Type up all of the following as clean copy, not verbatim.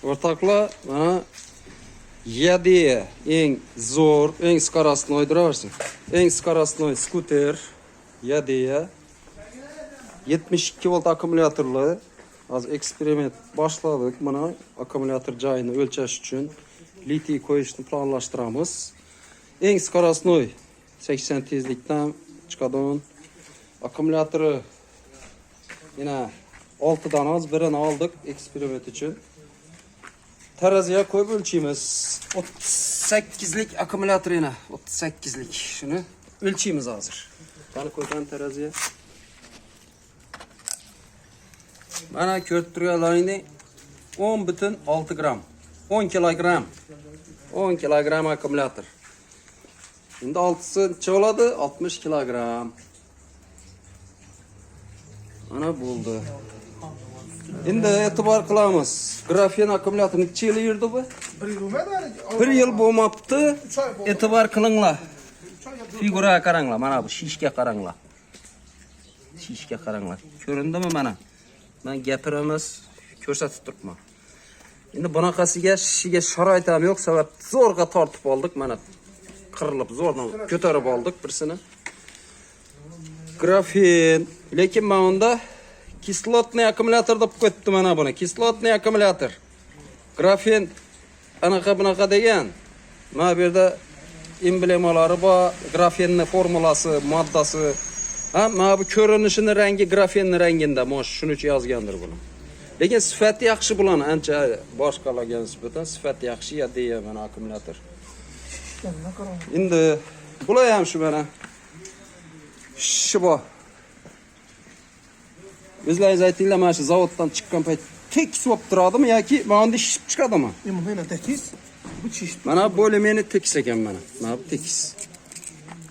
O'rtoqlar, mana Yadea eng zo'r, eng скоростной duraversin. Eng скоростной skuter Yadea 72 volt akkumulyatorli. Hozir eksperiment boshladik. Mana akkumulyator joyini o'lchash uchun litiy qo'yishni planlashtiramiz. Eng скоростной 80 tezlikdan chiqadigan akkumulyatori yana 6 dan az birini oldik eksperiment uchun. Teraziye koyup ölçeyimiz 38'lik akkumulyator yana 38'lik şunu ölçeyimiz hazır. Bana koydan teraziye. Bana körttürgelayını 10,6 gram. 10 kilogram. 10 kilogram akkumulyator. Şimdi 6'sı çoğuladı 60 kilogram. Ana buldu. Endi e'tibor qilamiz. Grafen akkumulyator necha yil yurdi bu? 1 yil bo'lmabdi. E'tibor qilinglar. Figuraga qaranglar, mana bu shishga qaranglar. Shishga qaranglar. Ko'rindimi mana? Men gapiramas, ko'rsatib turibman. Endi bunaqasiga shishiga sharoit ham yo'q, sabab zo'rg'a tortib oldik, mana qirilib zo'rdan ko'tarib oldik birsini. Grafen, lekin men unda kislotный akkumulyator deb qo'yibdi mana buni. Kislotный akkumulyator. Grafen anaqa degan. Mana bu yerda emblemalari bor, grafenning formulasi, moddasi. Ha, mana bu ko'rinishini rangi grafenning rangida, mana shuning uchun yozgandir buni. Lekin sifati yaxshi bularni, ancha boshqalarga nisbatan sifati yaxshi ya deya mana akkumulyator. Endi bular ham shu mana. Shu bor. O'zlaringiz aytinglar, mana shu zavoddan chiqqan payt tekis bo'lib turadimi yoki mana bunda shishib chiqadimi? Mana tekis. Bu shishib. Mana bo'limini tekis ekan mana. Mana bu tekis.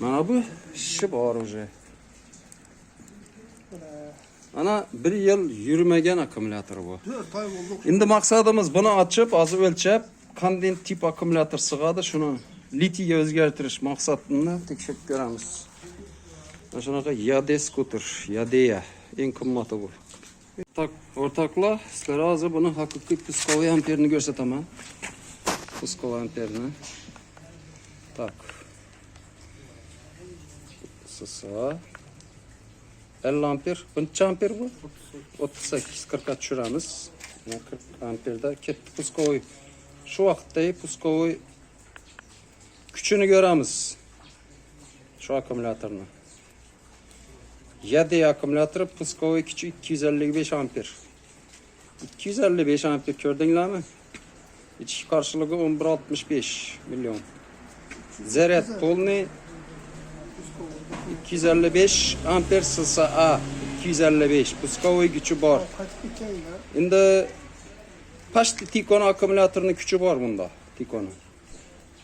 Mana bu shishib bor уже. Ana 1 yil yurmagan akkumulyator bu. 4 oy bo'ldi. Endi maqsadimiz buni ochib, hozir o'lchab, qanday tip akkumulyator sig'adi, shuni litiyga o'zgartirish maqsadini tekshirib ko'ramiz. Mana shunaqa Yadea skuter, Yadea eng qimmati bu. O'rtoqlar, sizlarga hozir buni haqiqiy puskovoy amperni ko'rsataman. Puskovoy amperni. Tak. Sasa 50 amper, buncha amper bu? 38, 40 ga tushiramiz. 40 amperda ketdi puskovoy. Shu vaqtda puskovoy kuchini ko'ramiz. Shu akkumulyatorni. Yadea akkumulyatori puskovoy kuchi 255 amper. 255 amper ko'rdinglarmi? Ichki qarshiligi 11,65 million. Zaryad polniy 255 amper SSA 255 puskovoy kuchi bor. Endi pashti Tikon akkumulyatorining kuchi bor bunda. Tikon.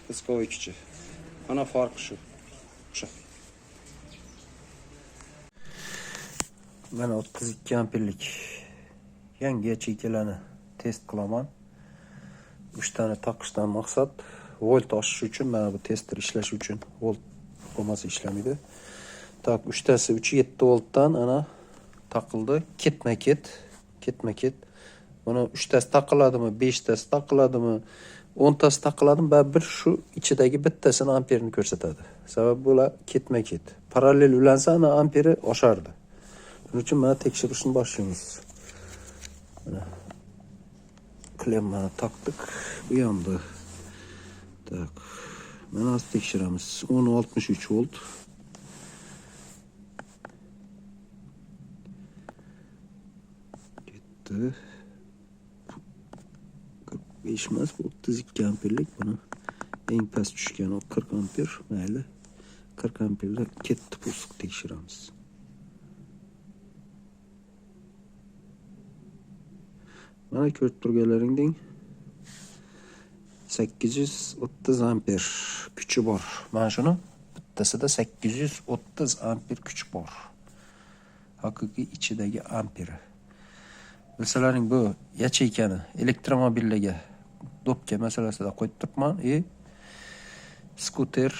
Puskovoy kuchi. Ana farqi shu. Mana 32 amperlik yangi chekkalarni test qilaman. 3 tani taqishdan maqsad volt oshish uchun, mana bu tester ishlash uchun. Volt bo'lmasa ishlamaydi. Tak 3tasi 3.7 voltdan ana taqildi. Ketma-ket. Buni 3tasi taqiladimi, 5tasi taqiladimi, 10tasi taqiladimi, baribir shu ichidagi bittasini amperini ko'rsatadi. Sabab bular ketma-ket. Parallel ulansa ana amperi oshardi. Shuning uchun mana tekshirishni boshlaymiz. Mana klemmani taqdik. Bu yondi. Tak. Mana hozir tekshiramiz. 10.63 volt. Ketdi. 45 emas, bu 32 amperlik. Buni eng past tushgan o 40 amper. Mayli. 40 amperda ketdi pulsni tekshiramiz. Mana ko'rib turganlaringdek 830 amper kuchi bor. Mana shuni bittasida 830 amper kuch bor. Haqiqiy ichidagi amperi. Bilsalaring bu yacheykani elektromobillarga dopka masalasida qo'yib turibman. Skuter,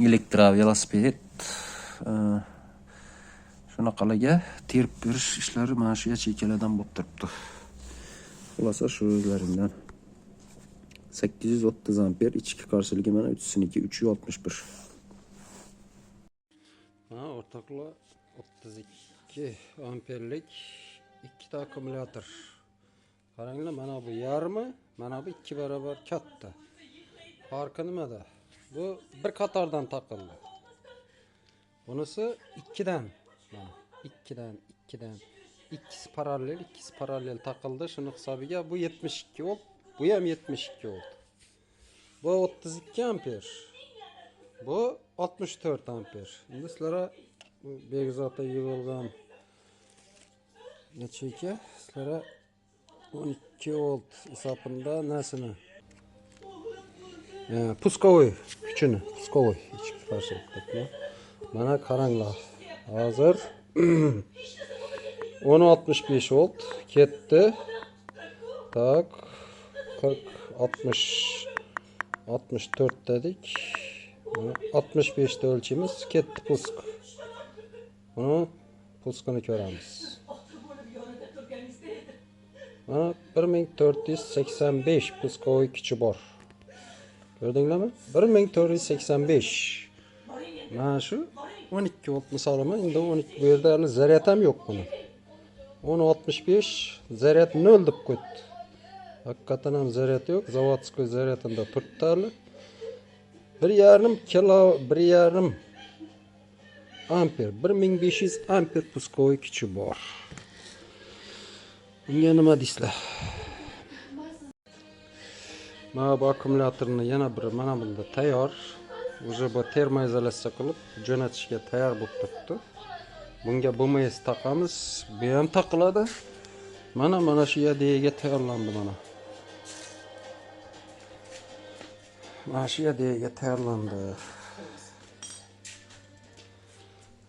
elektrovelosiped shunaqalarga terib berish ishlari mana shu yacheykalardan bo'lib turibdi. Xulasa şu özlerinden. 830 amper içki karşılığı mana 3'süniki 361. Ha, ortakla 32 amperlik ikkita akkumulyator. Qaranglar, mana bu yarmi, mana bu 2 barobar katta. Farqi nimada? Bu bir qatordan taqildi. Bunisi 2dan. Mana 2dan. İkisi paralel taqildi. Shuni hisobiga bu 72 volt, bu ham 72 volt. Bu 32 amper. Bu 64 amper. Endi sizlarga begzotda yig'ilgan necha ekan? Sizlarga 12 volt hisobida nasini? Puskovoy kuchini, puskovoy ichki qarshilikda. Mana qaranglar. Hozir 10.65 volt ketdi. Tak 40 60 64 dedik. 65'te ölçümüz ketdi pusk. Bunu puskini ko'ramiz. Mana 1485 puskovoy kuchi bor. Ko'rdinglarmi? 1485. Mana shu 12 volt misolimi, endi 12 bu yerda hali zaryad ham yo'q buni. 10.65 zaryad 0 deb qo'ydi. Haqiqatan ham zaryad yo'q, zavodskiy zaryadida turibdi hali. 1,5 kilo, 1,5 amper, 1500 amper puskovoy kuchi bor. Bunga nima deysizlar? Mana bu akkumulyatorni yana bir mana bunda tayyor. Уже bu termoizolyatsiya qilib jo'natishga tayyor bo'lib turibdi. Bunga BMS taqamiz, bu ham taqiladi. Mana shu YDEga tayyorlandi mana. Mana shu YDEga tayyorlandi.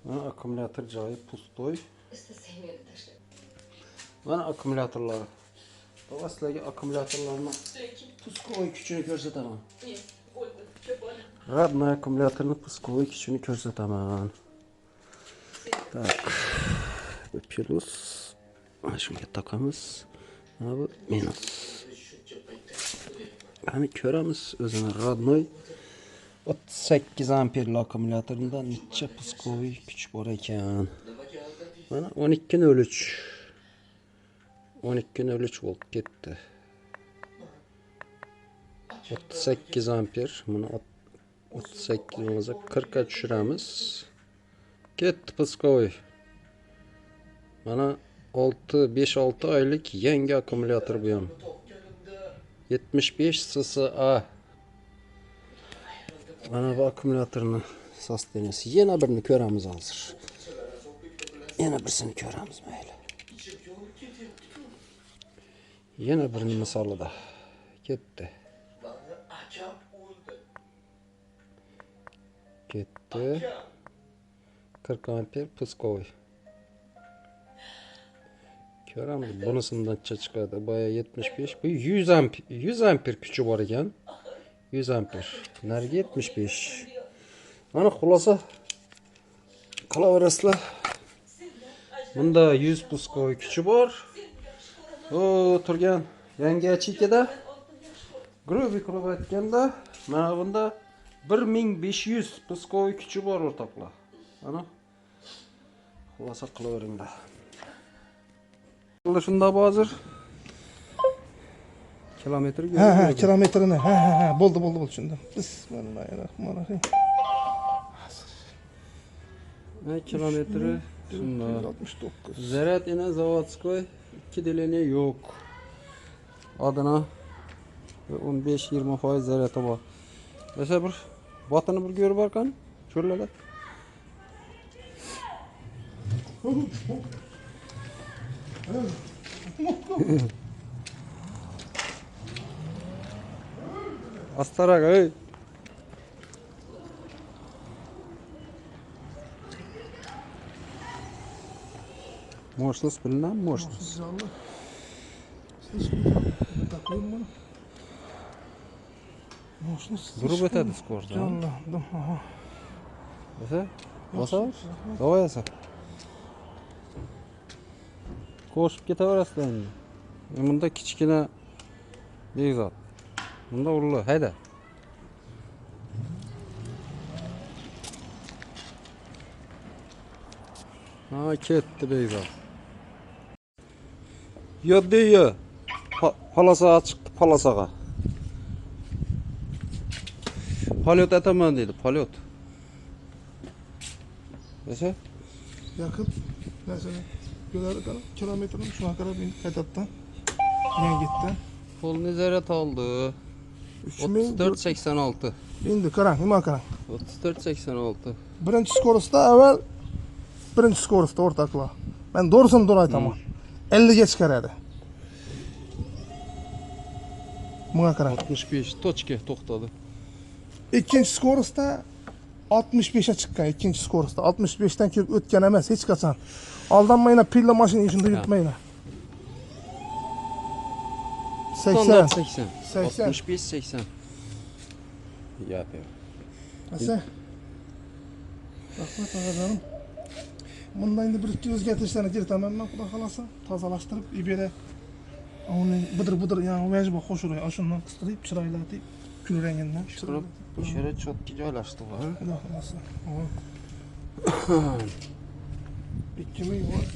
Mana akkumulyator joyi pustoy. Mana akkumulyatorlar. Sizlarga akkumulyatorlarni puskovoy kuchini ko'rsataman. Radnoy akkumulyatorni puskovoy kuchini ko'rsataman. Tak. Bu plus. Mana shunga taqamiz. Mana bu minus. Qani ko'ramiz o'zini radnoy 38 amperli akkumulyatorida necha puskovoy kuch bor ekan. Mana 12.03. 12.03 volt ketdi. 38 amper. Buni 38 bo'lsa 40 ga tushiramiz. Ketdi puskovoy. Mana 5-6 oylik yangi akkumulyator bu ham. 75 SSA. Mana bu akkumulyatorni sosteniyasi. Yana birini ko'ramiz hozir. Yana birisini ko'ramiz mayli. Yana birini misolida. Ketdi. Ketdi. 40 amper puskovoy. Ko'ramiz bunisidan chiqadi. Boya 75, bu 100 amper, 100 amper kuchi bor ekan. 100 amper. Nariga 75. Mana xulosa qilaverasizlar. Bunda 100 puskovoy kuchi bor. O turgan yangi achikada grubi qilib aytganda mana bunda 1500 puskovoy kuchi bor o'rtoqlar. Mana xulosa qilaveringlar. Shunda hozir kilometr Ha, kilometrini. Ha, bo'ldi, tushundim. Bismillahirrohmanirrohim. Kilometri shunda 69. zaryad ena zavodskoy 2 deleniya yo'q. Adına 15-20% zaryadi bor. O'sha bir botini bir ko'rib barkan, cho'rlada. Astarak ey. Мощность bilmem mощность. Durib o'tadi skorost. Jonlandim. O'sha? Bosa? Davay esa. Qo'shib ketaverasizlar endi. Bunda kichkina Bekzod. Bunda ulli, hayda. Ha, ketdi Bekzod. Yoddiya. Palasaga chiqdi, palasaga. Polyot ataman dedi, polyot. Neyse. Yakıp mesela göleri kadar kilometrenin şuna kadar bin katattan yine gitti. Pul nezaret aldı. 34.86. Bindi karan, nima karan. 34.86. Birinchi skorosta avval birinchi skorosta o'rtoqlar. Men doğrusini doğru aytaman. 50 ga chiqaradi. Bunga karan. 65 точка to'xtadi. İkinci skorosta 65'e chiqqan ikkinchi skorosta. 65'ten kelib o'tgan emas hech qachon. Aldanmayla pilla mashina ishini yutmayla. 80. Standart 80. 80. 65 80. Yapıyor. Asa. Rahmat ağalarım. Bunda endi bir ikki o'zgartirishlarni kiritaman men xudo xolasa tozalashtirib ibera. Uni bidir yani mecbur qo'shirib, shundan qistirib, chiroylatib, kul rangidan Chiqirib, o'sha chotga joylashdi va. Xudo xolasa. 2000 var.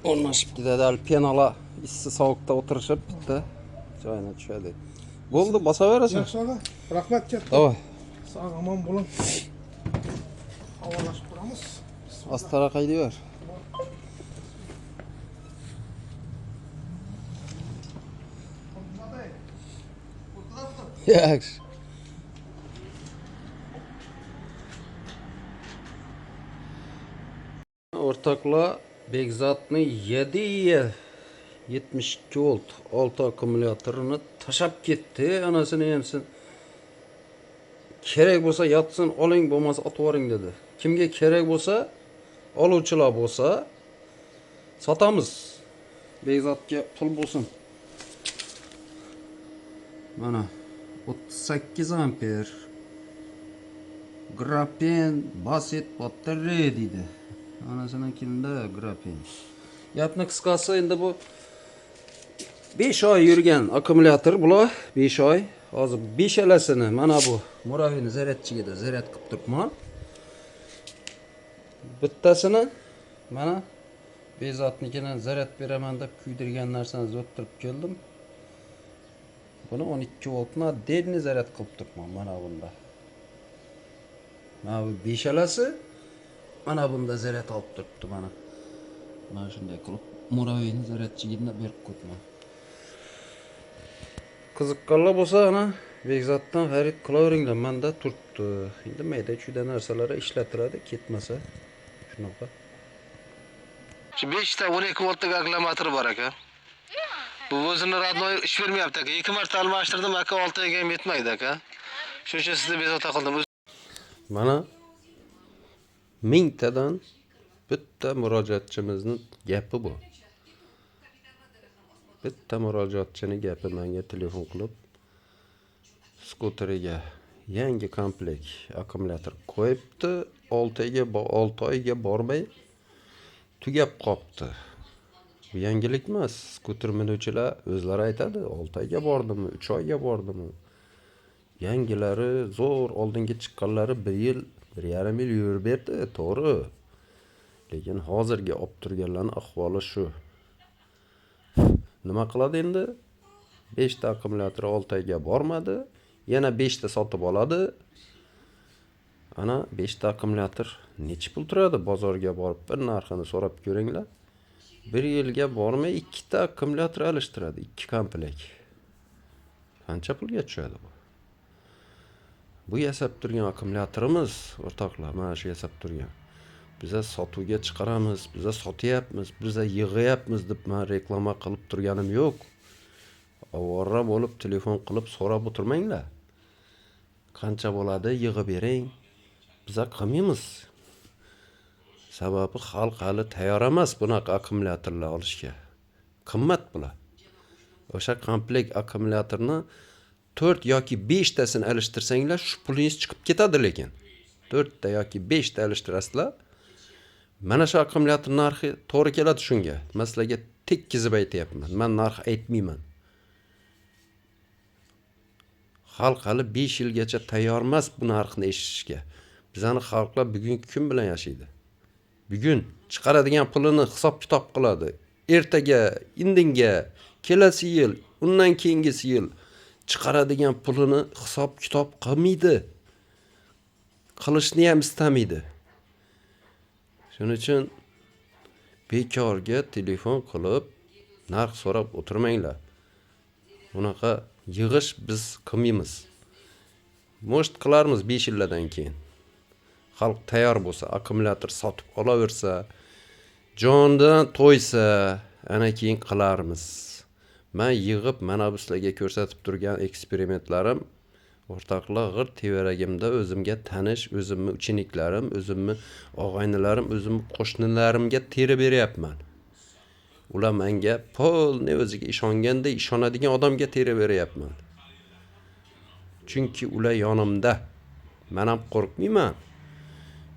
Olmashib ketadi. Al penala issi sovuqda o'tirishib bitta joyina tushadi. Bo'ldi, bosaverasan. Yaxshi ola. Rahmat katta. Davay. Sog' omon bo'ling. Havolashib turamiz. Astara qaydaver. Yaxshi. O'rtoqlar, Bekzodni 772 volt 6 akkumulyatorini tashab ketdi. Anasini hamsin kerak bo'lsa yotsin, oling, bo'lmasa otib yuboring dedi. Kimga kerak bo'lsa, oluvchilar bo'lsa sotamiz. Bekzodga pul bo'lsin. Mana 38 amper grafen baset batarya deydi. Anasının kimde grafen. Yapma kıskası endi bu 5 oy yurgan akkumulyator bular 5 oy. Hozir 5 alasini mana bu muravini zaryadchiga da zaryad qilib turibman. Bittasini mana Bekzodnikini zaryad beraman deb kuydirgan narsani o'ttirib keldim. Buni 12 voltni delni zaryad qilib turibman mana bunda. Mana bu 5 alasi mana bunda zaryad olib turibdi mana. Mana shunday qilib muravini zaryadchiga berib qo'ydim. Qiziqqanlar bo'lsa ana Bekzoddan xarid qilaveringlar. Menda turibdi. Endi mayda-chuyda narsalarga ishlatiladi, ketmasa shunaqa. Şu 5 ta 12 voltlik akkumulyator bor aka. Bu o'zini radnoy ish bermayapti aka. 2 marta almashtirdim aka, 6 oyga ham yetmaydi aka. Shuning uchun sizga bezovta qildim. Mana mingtadan bitta murojaatchimizning gapi bu. Bitta murojaatchining gapi menga telefon qilib skuteriga yangi komplekt akkumulyator qo'yibdi. 6 oyga bormay tugab qopti. Bu yangilik emas. Skuter minuvchilar o'zlari aytadi, 6 oyga bordimi, 3 oyga bordimi. Yangilari zo'r oldinga chiqqanlari 1 yil, 1,5 yil yurib berdi, to'g'ri. Lekin hozirgi olib turganlarning ahvoli shu. Nima qiladi endi? 5 ta akkumulyator 6 oyga bormadi, yana 5 ta sotib oladi. Ana 5 ta akkumulyator necha pul turadi? Bozorga borib bir narxini so'rab ko'ringlar. 1 yilga bormay 2 ta akkumulyator alishtiradi, 2 komplekt. Qancha pulga tushadi bu? Bu yasab turgan akkumulyatorimiz, o'rtoqlar, mana shu yasab turgan. Biza sotuvga chiqaramiz, biza sotyapmiz, biza yig'yapmiz deb men reklama qilib turganim yo'q. Avvora bo'lib telefon qilib so'rab o'tirmanglar. Qancha bo'ladi, yig'ib bering. Biza qilmaymiz. Sababi xalq hali tayyor emas bunaqa akkumulyatorlar olishga. Qimmat bular. O'sha komplekt akkumulyatorni 4 yoki 5 tasini alishtirsanglar shu pulingiz chiqib ketadi lekin. 4 ta yoki 5 ta alishtirasizlar. Mana shu akkumulyator narxi to'g'ri keladi shunga. Masalan, tekkizib aytyapman. Men narx aytmayman. Xalq hali 5 yilgacha tayyor emas bu narxni eshitishga. Bizani xalqlar bugungi kun bilan yashaydi. Bugun chiqaradigan pulini hisob kitob qiladi. Ertaga, indinga, kelasi yil, undan keyingisi yil chiqaradigan pulini hisob kitob qilmaydi. Qilishni ham istamaydi. Shuning uchun bekorga telefon qilib narx so'rab o'tirmanglar. Bunaqa yig'ish biz qilmaymiz. Most qilarmiz 5 yildan keyin. Xalq tayyor bo'lsa, akkumulyator sotib olaversa, jondan to'ysa, ana keyin qilarmiz. Men yig'ib mana bu sizlarga ko'rsatib turgan eksperimentlarim o'rtoqlar g'ir tevaragimda o'zimga tanish, o'zimni ucheniklarim, o'zimni og'aynilarim, o'zimni qo'shnilarimga terib beryapman. Ular menga polni o'ziga ishonganda ishonadigan odamga terib beryapman. Chunki ular yonimda. Men ham qo'rqmayman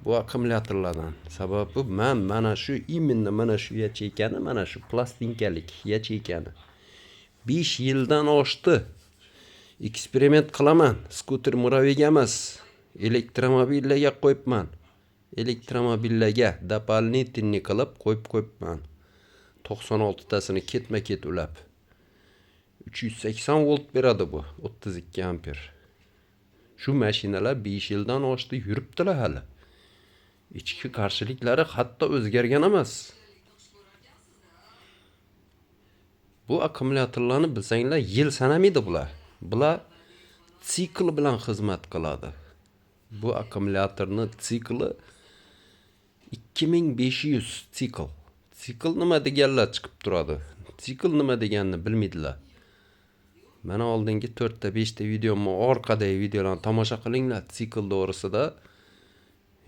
bu akkumulyatorlardan. Sababi men mana shu именно mana shu yacheykani, mana shu plastinkalik yacheykani 5 yildan oshdi. Eksperiment qilaman. Skuter Muraviyga emas, elektromobillarga qo'yibman. Elektromobillarga doполнительный qilib qo'yibman. 96 tasini ketma-ket ulab. 380 volt beradi bu, 32 amper. Shu mashinalar 5 yildan oshdi yuribdilar hali. Ichki qarshiliklari hatto o'zgargan emas. Bu akkumulyatorlarni bilsanglar yil sanamaydi bular. Bular sikl bilan xizmat qiladi. Bu akkumulyatorni sikli 2500 sikl. Sikl nima deganlar chiqib turadi. Sikl nima deganini bilmaydilar. Mana oldingi 4 ta 5 ta videomni orqadagi videolarni tomosha qilinglar. Sikl to'g'risida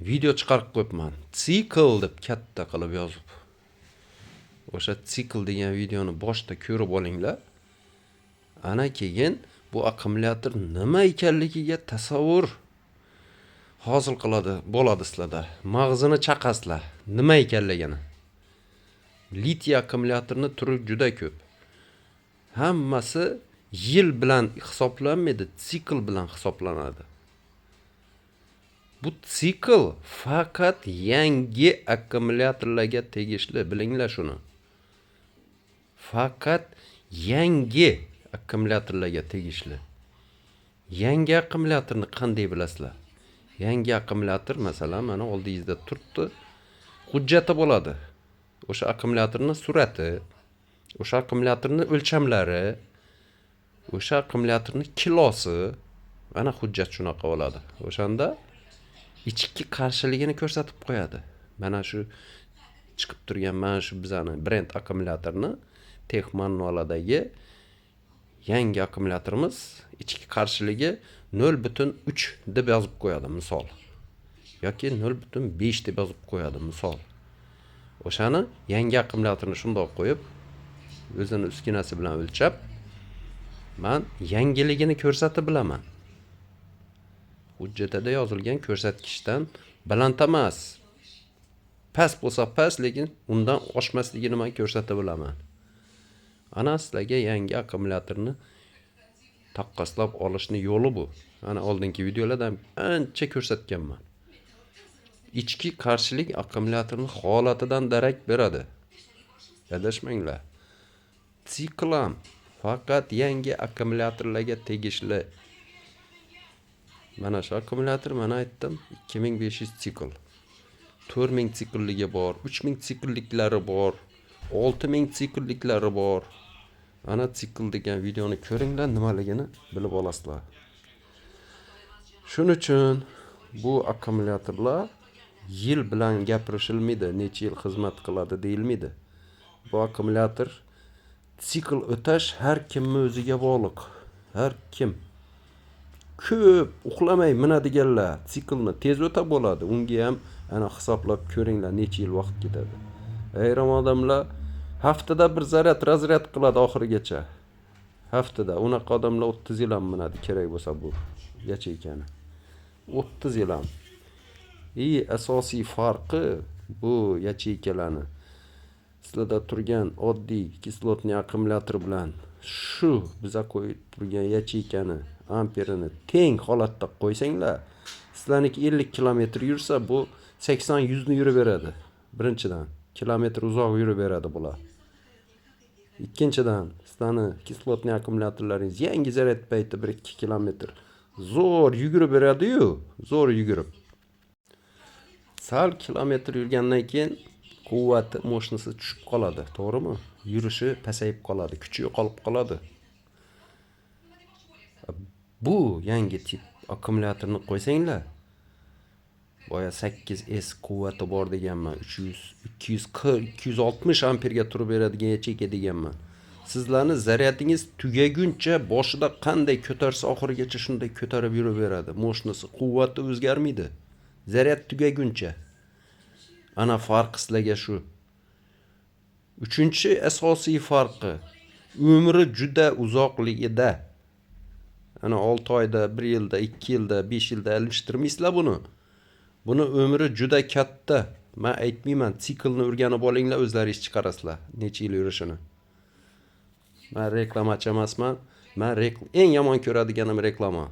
video chiqarib qo'yibman. Sikl deb katta qilib yozib. O'sha sikl degan videoni boshda ko'rib olinglar. Ana keyin bu akkumulyator nima ekanligiga tasavvur hosil qiladi, bo'ladi sizlarda. Mag'zini chaqasizlar, nima ekanligini. Litiy akkumulyatorning turi juda ko'p. Hammasi yil bilan hisoblanmaydi, sikl bilan hisoblanadi. Bu sikl faqat yangi akkumulyatorlarga tegishli, bilinglar shuni. Faqat yangi akkumulyatorlarga tegishli. Yangi akkumulyatorni qanday bilasizlar? Yangi akkumulyator masalan mana oldingizda turibdi. Hujjati bo'ladi. O'sha akkumulyatorning surati, o'sha akkumulyatorning o'lchamlari, o'sha akkumulyatorning kilosi, mana hujjat shunaqa bo'ladi. O'shanda ichki qarshiligini ko'rsatib qo'yadi. Mana shu chiqib turgan mana shu bizani brend akkumulyatorni texmanualadagi yangi akkumulyatorimiz ichki qarshiligi 0.3 deb yozib qo'yadi misol. Yoki 0.5 deb yozib qo'yadi misol. O'shani yangi akkumulyatorni shundoq qo'yib, o'zini uskunasi bilan o'lchab, men yangiligini ko'rsatib bilaman. Hujjatda yozilgan ko'rsatkichdan baland emas. Past bo'lsa past, lekin undan oshmasligini men ko'rsatib bilaman. Ana sizlarga yangi akkumulyatorni taqqoslab olishni yo'li bu. Ana oldingi videolarda ancha ko'rsatganman. Ichki qarshilik akkumulyatorning holatidan darak beradi. Adashmanglar. Siklam faqat yangi akkumulyatorlarga tegishli. Mana shu akkumulyator mana aytdim 2500 sikl. 4000 siklligi bor, 3000 siklliklari bor, 6000 siklliklari bor. Ana sikl degan videoni ko'ringlar, nimaligini bilib olasizlar. Shuning uchun bu akkumulyatorlar yil bilan gapirishilmaydi, necha yil xizmat qiladi deyilmaydi. Bu akkumulyator sikl o'tash har kimning o'ziga bog'liq. Har kim ko'p uxlamay minadiganlar siklni tez o'ta bo'ladi. Unga ham ana hisoblab ko'ringlar necha yil vaqt ketadi. Ayrim odamlar haftada bir razryad qiladi oxirigacha. Haftada unaqa odamlar 30 yil ham minadi kerak bo'lsa bu yacheykani. 30 yil ham. Asosiy farqi bu yacheykalarni sizlarda turgan oddiy kislotniy akkumulyator bilan shu biza qo'yib turgan yacheykani amperini teng holatda qo'ysanglar, sizlarniki 50 kilometr yursa bu 80-100 ni yuraveradi. Birinchidan, kilometr uzoq yuraveradi bular. Ikkinchidan, sizlarni kislotniy akkumulyatorlaringiz yangi zaryad payti 1-2 kilometr zo'r yugurib beradi-yu, zo'r yugurib. Sal kilometr yurgandan keyin quvvati moshinasi tushib qoladi, to'g'rimi? Yurishi pasayib qoladi, kuchi yo'qolib qoladi. Bu yangi tip akkumulyatorni qo'ysanglar, boya 8S quvvati bor deganman, 300, 240, 260 amperga turib beradigan yacheyka deganman. Sizlarni zaryadingiz tugaguncha boshida qanday ko'tarsa oxirigacha shunday ko'tarib yuraveradi. Moshinasi quvvati o'zgarmaydi. Zaryad tugaguncha. Ana farqi sizlarga shu. Uchinchi asosiy farqi umri juda uzoqligida. Ana 6 oyda, 1 yilda, 2 yilda, 5 yilda almashtirmaysizlar buni. Buni umri juda katta. Men aytmayman, siklni o'rganib olinglar, o'zlaringiz chiqarasizlar necha yil yurishini. Men reklamachi emasman. Men eng yomon ko'radiganim reklama.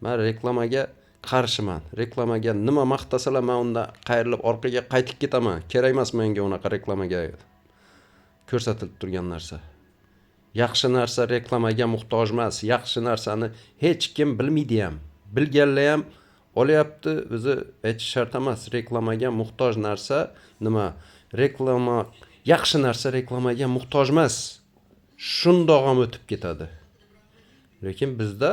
Men reklamaga qarshiman. Reklamaga nima maqtasalar, men unda qayrilib orqaga qaytib ketaman. Kerak emas menga unaqa reklamaga ko'rsatilib turgan narsa. Yaxshi narsa reklamaga muhtoj emas. Yaxshi narsani hech kim bilmaydi ham. Bilganlar ham olyapti, o'zi aytish shart emas. Reklamaga muhtoj narsa nima? Reklama, yaxshi narsa reklamaga muhtoj emas. Shundoq ham o'tib ketadi. Lekin bizda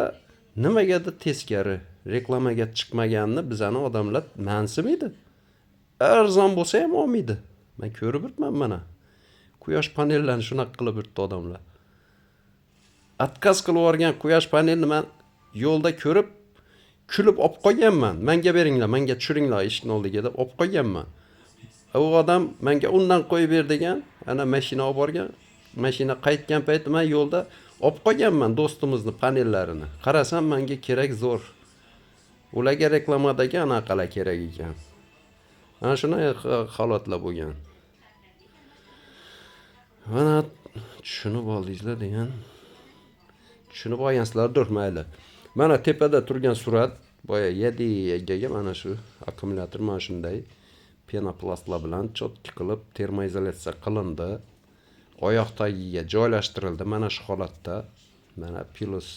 nimagadir teskari, reklamaga chiqmaganni bizani odamlar mansimaydi. Arzon bo'lsa ham olmaydi. Men ko'rib o'tman mana. Quyosh panellarini shunaqa qilib o'tdi odamlar. Atkaz qilib o'rgan quyosh panelini men yo'lda ko'rib, kulib olib qo'yganman. Menga beringlar, menga tushiringlar eshikning oldiga deb olib qo'yganman. U odam menga undan qo'yib ber degan, ana mashina olib borgan. Mashina qaytgan paytda men yo'lda olib qo'yganman do'stimizni panellarini. Qarasam menga kerak zo'r. Ularga reklamadagi anaqalar kerak ekan. Ana shunday holatlar bo'lgan. Mana tushunib oldingizlar degan. Tushunib olgansizlardir mayli. Mana tepada turgan surat boya yadigaga mana shu akkumulyator mana shunday penoplastlar bilan cho'tki qilib termoizolyatsiya qilindi. Oyoq tagiga joylashtirildi mana shu holatda. Mana plus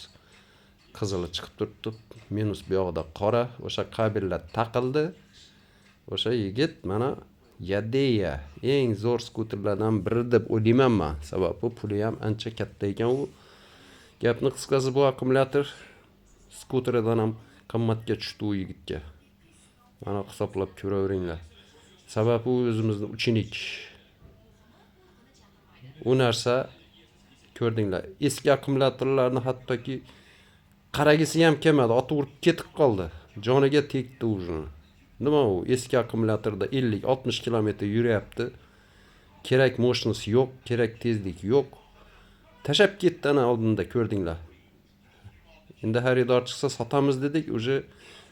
qizili chiqib turibdi, minus bu yoqda qora, o'sha kabellar taqildi. O'sha yigit mana Yadeya eng zo'r skuterlardan biri deb o'ylayman men. Sababi puli ham ancha katta ekan u. Gapni qisqasi bu akkumulyator skuteridan ham qimmatga tushdi u yigitga. Mana hisoblab ko'raveringlar. Sababi u o'zimizning uchinik. U narsa ko'rdinglar. Eski akkumulyatorlarni hattoki qaragisi ham kelmadi, otib urib ketib qoldi. Joniga tegdi ujini. Nima u? Eski akkumulyatorda 50-60 kilometr yuryapti. Kerak moshinasi yo'q, kerak tezlik yo'q. Tashab ketdi ana oldinda ko'rdinglar. Endi xaridor chiqsa sotamiz dedik, uje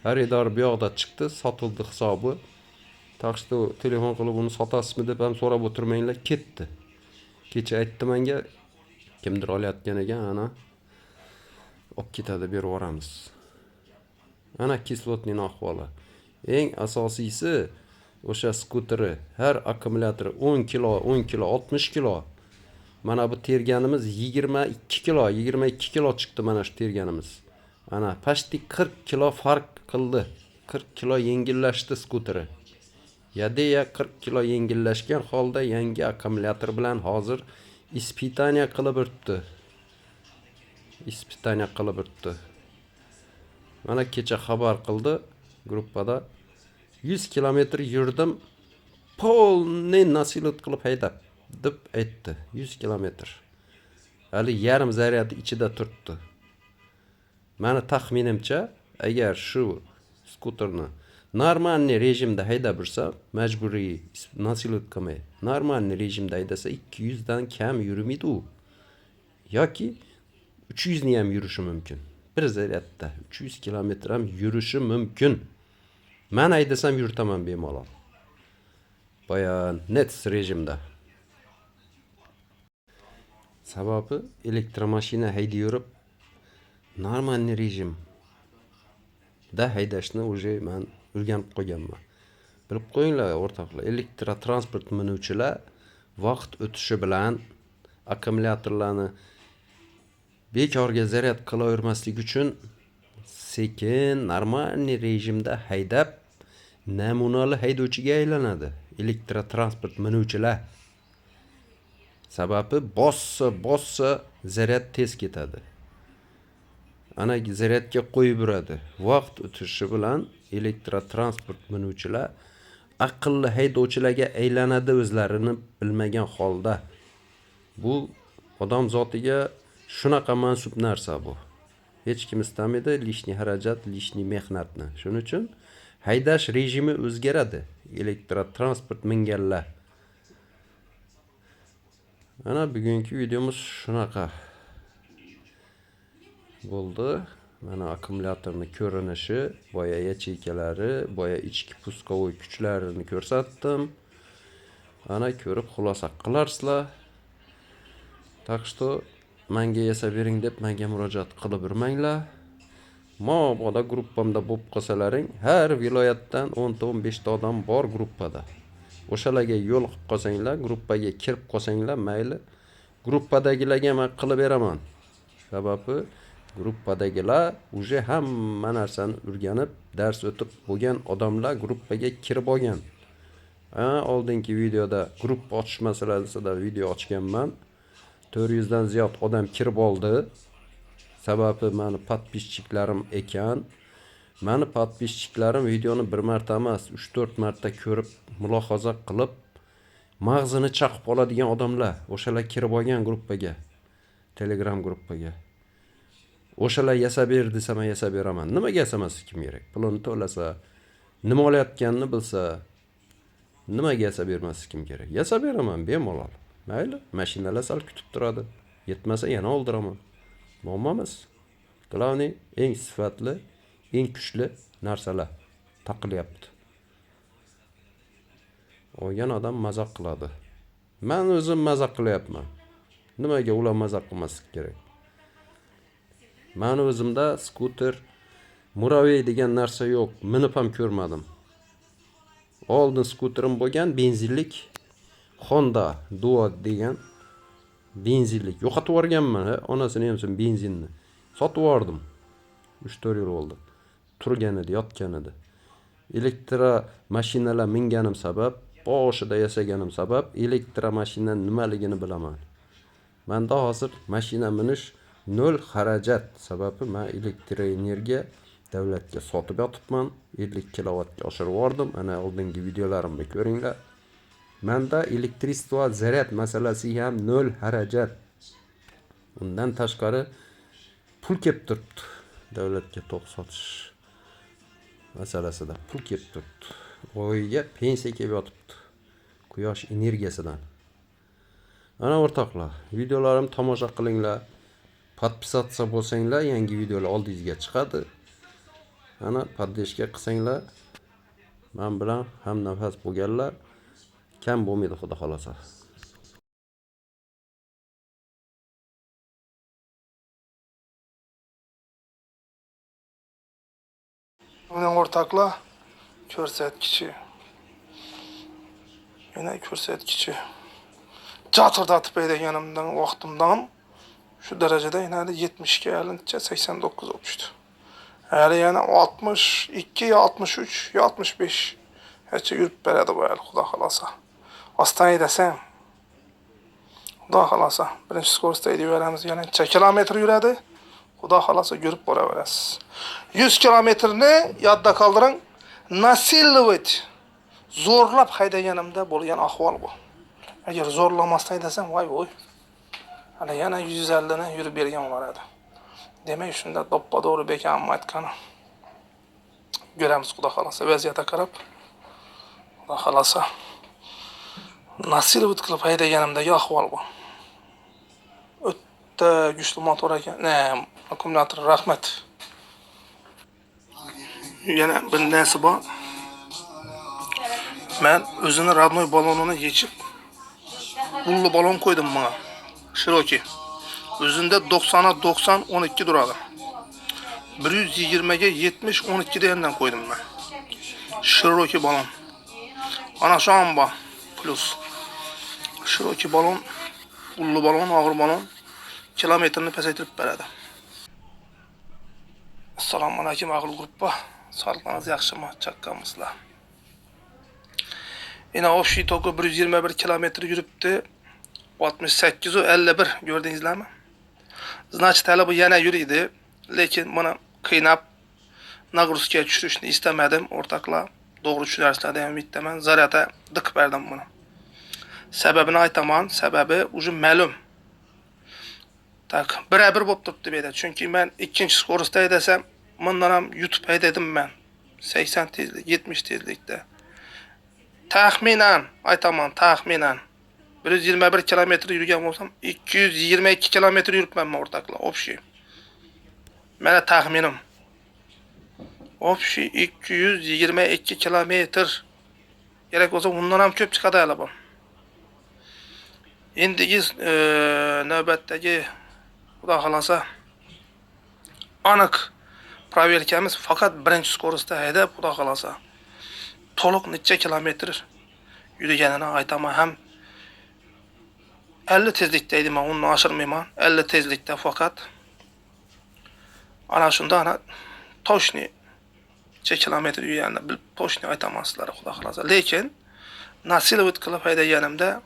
xaridor bu yoqda chiqdi, sotildi hisobi. Taqshda telefon qilib uni sotasizmi deb ham so'rab o'tirmanglar, ketdi. Kecha aytdi menga, kimdir olayotgan ekan, ana olib ketadi, berib yuboramiz. Ana kislotning ahvoli. Eng asosiysi o'sha skuteri, har akkumulyatori 10 kilo, 10 kilo, 60 kilo. Mana bu terganimiz 22 kilo, 22 kilo chiqdi mana shu terganimiz. Ana pashti 40 kilo farq qildi. 40 kilo yengillashdi skuteri. Yadeya 40 kilo yengillashgan holda yangi akkumulyator bilan hozir ispitaniya qilib o'tdi. Ispitaniya qilib o'tdi. Mana kecha xabar qildi gruppada 100 kilometr yurdim, polni nasilat qilib haydab deb aytdi. 100 kilometr. Hali yarim zaryadi ichida turibdi. Meni taxminimcha, agar shu skuterni normal rejimda haydab yursa, majburiy nasilat qilmay, normal rejimda haydasa 200 dan kam yurmaydi u. Yoki 300 ni ham yurishi mumkin. Bir zaryadda 300 kilometr ham yurishi mumkin. Men haydasam yurtaman bemalol. Boya net rejimda. Sababi elektromashina haydab yurib normalniy rejim da haydashni уже men o'rganib qo'yganman. Bilib qo'yinglar o'rtoqlar, elektrotransport minuvchilar vaqt o'tishi bilan akkumulyatorlarni bekorga zaryad qilavermaslik uchun sekin normalniy rejimda haydab namunali haydovchiga aylanadi elektrotransport minuvchilar. Sababi bossa zaryad tez ketadi. Ana zaryadga qo'yib yuradi. Vaqt o'tishi bilan elektrotransport minuvchilar aqlli haydovchilarga aylanadi o'zlarini bilmagan holda. Bu odam zotiga shunaqa mansub narsa bu. Hech kim istamaydi lishni xarajat, lishni mehnatni. Shuning uchun haydash rejimi o'zgaradi. Elektrotransport minganlar. Ana bugungi videomuz shunaqa bo'ldi. Mana akkumulyatorning ko'rinishi, boya yacheykalari, boya ichki puskovoy kuchlarini ko'rsatdim. Ana ko'rib xulosa qilarsizlar. Так что menga yasab bering deb menga murojaat qilib yurmanglar. Mobodo gruppamda bo'lib qolsalaring, har viloyatdan 10-15 ta odam bor gruppada. O'shalarga yo'l qilib qolsanglar, gruppaga kirib qolsanglar, mayli. Gruppadagilarga men qilib beraman. Sababi gruppadagilar уже hamma narsani o'rganib, dars o'tib bo'lgan odamlar gruppaga kirib olgan. Oldingi videoda gruppa ochish masalasida video ochganman. 400 dan ziyod odam kirib oldi. Sababi meni podpischiklarim ekan. Meni podpischiklarim videoni bir marta emas, 3-4 marta ko'rib, mulohaza qilib, mag'zini chaqib oladigan odamlar. O'shalar kirib olgan gruppaga, Telegram gruppaga. O'shalar yasab ber desam, yasab beraman. Nimaga yasamaslik kerak? Pulini to'lasa, nima olayotganini bilsa, nimaga yasab bermaslik kerak? Yasab beraman bemalol. Mayli, mashinalar sal kutib turadi. Yetmasa yana oldiraman. Muammomiz. Glавный eng sifatli, eng kuchli narsalar taqilyapti. Olgan odam mazaq qiladi. Men o'zim mazaq qilyapman. Nimaga ular mazaq qilmaslik kerak? Meni o'zimda skuter, Muravey degan narsa yo'q. Minib ham ko'rmadim. Oldin skuterim bo'lgan benzinlik Honda Duo degan benzinlik yo'qotib yuborganman. Onasini ham benzinni sotib yubordim. 3-4 yil bo'ldi. Turgan edi, yotgan edi. Elektro mashinalar minganim sabab, boshida yasaganim sabab elektro mashina nimaligini bilaman. Menda hozir mashina minish 0 xarajat. Sababi men elektr energiya davlatga sotib yotibman. 50 kilovatga oshirib yubordim. Ana oldingi videolarimni ko'ringlar. Menda elektristva zaryad masalasi ham 0 xarajat. Undan tashqari pul kelib turibdi. Davlatga to'q sotish masalasida pul kelib turibdi. Oyiga pensiya kelib yotibdi. Quyosh energiyasidan. Ana o'rtoqlar, videolarimni tomosha qilinglar. Podpisatsiya bo'lsanglar, yangi videolar oldingizga chiqadi. Ana podpishka qilsanglar, men bilan ham nafas bo'lganlar kam bo'lmaydi, xudo xolasa. Bunun ortakla ko'rsatkichi. Yana ko'rsatkichi. Çatırdatıp edegenimden vaqtimdan şu derecede yine 70'ke elince 89 olmuştu. Yani yani 62 ya 63 ya 65 hepsi yürüp beredi bu el Xuda xalasa. Hastayı desem Xuda xalasa. Birinci skorsta ediveremiz yani 2 kilometre yürüdü. Xuda xalasa görüp bora veresiz. 100 kilometrini yadda kaldırın. Nasillik zorlap haydaganimda bo'lgan ahvol bu. Agar zorlamasdan desem voy voy. Hali yana 150 ni yurib bergan bo'lar edi. Demak, shunda doppa to'g'ri bekanim aytgani. Ko'ramiz Xudo xolasa vaziyatga qarab. Xudo xolasa Nasillik qilib haydaganimdagi ahvol bu. O'tda kuchli motor ekan. Akkumulyator rahmat. Yana bir narsa bor. Men o'zini radnoy balonini yechib, pulli balon qo'ydim buna. Shiroki. Özünde 90'a 90 12 duradı. 120'ge 70 12 deyenden koydum ben. Şiroki balon. Ana şu an bak. Plus. Şiroki balon. Ullu balon, ağır balon. Kilometrini pesaytırıp beredi. Assalamu alaikum ağır gruppa. Sağlıklarınız yaxşımı? Çakkamızla. Yine Ofşi toku 121 kilometre yürüptü. 68 o 51 gördünüzler mi? Значит, hele bu yana yürüydü. Lekin bana kıynap Nagruskiye düşürüşünü istemedim ortakla. Doğru düşünürsler ümit ben zaryata dık verdim bunu. Sebebini aytaman, sebebi ucu məlum. Tak, birebir bop tuttu beyde. Çünkü ben ikinci skorusta edesem, bundan YouTube ededim ben. 80 tezlik, 70 tezlikte. Tahminen, aytaman, tahminen. 121 kilometre yürüyen olsam, 222 kilometre yürütmem ortakla, opşi. Mene tahminim. Opşi 222 kilometre. Gerek olsa bundan hem köp çıkadı alabam. Indiki növbətdəki Xuda xalasa anıq proverkamiz fakat birinci skorusda edib Xuda xalasa toluq neçə kilometr yürügənini aytama hem 50 tezlikdeydi mən onu aşırmayım 50 tezlikdə fakat ana şunda ana toşni neçə kilometr yürügənini toşni aytamasızlar Xuda xalasa lekin nasilovat qılıb edəgənimdə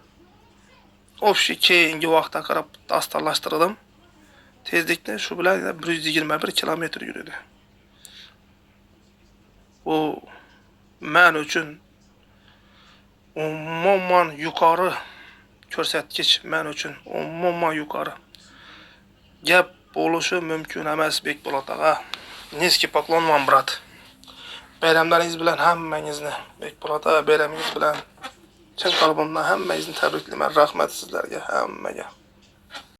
Ofşi keyingi vaqtda qarab dastarlaşdırdım. Tezlikdə şu bilan 121 kilometr yürüdü. Bu mən üçün umuman yukarı görsətkiç mən üçün umuman yukarı. Gap oluşu mümkün emas Bekpolat ağa. Neski poklonman brat. Bayramlarınız bilan hammangizni Bekpolat ağa bayramingiz bilan chin qalbimdan hammangizni tabriklayman. Rahmat sizlarga hammaga.